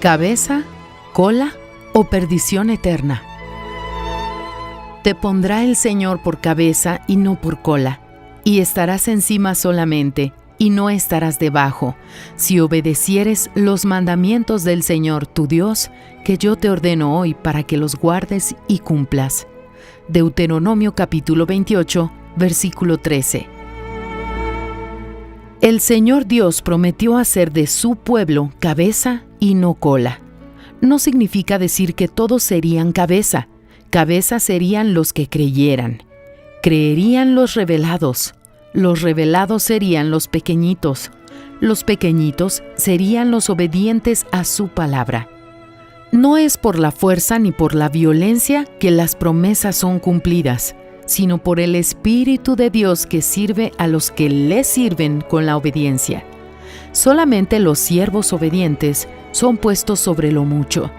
cabeza, cola o perdición eterna. Te pondrá el Señor por cabeza y no por cola, y estarás encima solamente, y no estarás debajo, si obedecieres los mandamientos del Señor tu Dios, que yo te ordeno hoy para que los guardes y cumplas. Deuteronomio capítulo 28, versículo 13. El Señor Dios prometió hacer de su pueblo cabeza y no cola. No significa decir que todos serían cabeza. Cabeza serían los que creyeran. Creerían los revelados serían los pequeñitos serían los obedientes a su palabra. No es por la fuerza ni por la violencia que las promesas son cumplidas, sino por el Espíritu de Dios que sirve a los que le sirven con la obediencia. Solamente los siervos obedientes son puestos sobre lo mucho,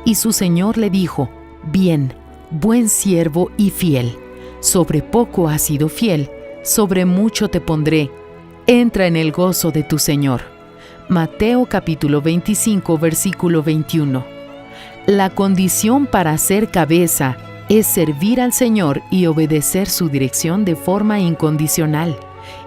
y su Señor le dijo: «Bien, buen siervo y fiel, sobre poco has sido fiel, sobre mucho te pondré, entra en el gozo de tu Señor». Mateo capítulo 25, versículo 21. La condición para ser cabeza es servir al Señor y obedecer su dirección de forma incondicional,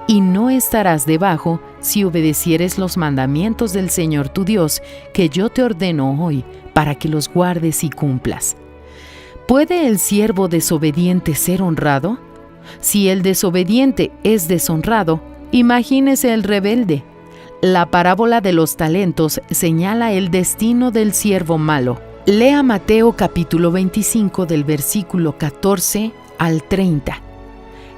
y no estarás debajo si obedecieres los mandamientos del Señor tu Dios, que yo te ordeno hoy, para que los guardes y cumplas. ¿Puede el siervo desobediente ser honrado? Si el desobediente es deshonrado, imagínese el rebelde. La parábola de los talentos señala el destino del siervo malo. Lea Mateo capítulo 25 del versículo 14 al 30.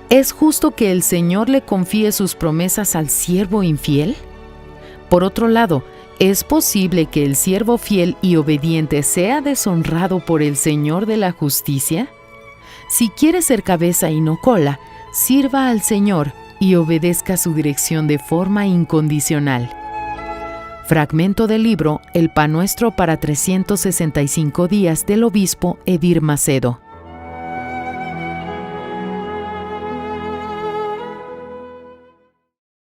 ¿Es justo que el Señor le confíe sus promesas al siervo infiel? Por otro lado, ¿es posible que el siervo fiel y obediente sea deshonrado por el Señor de la justicia? Si quiere ser cabeza y no cola, sirva al Señor y obedezca su dirección de forma incondicional. Fragmento del libro El Pan Nuestro para 365 días del obispo Edir Macedo.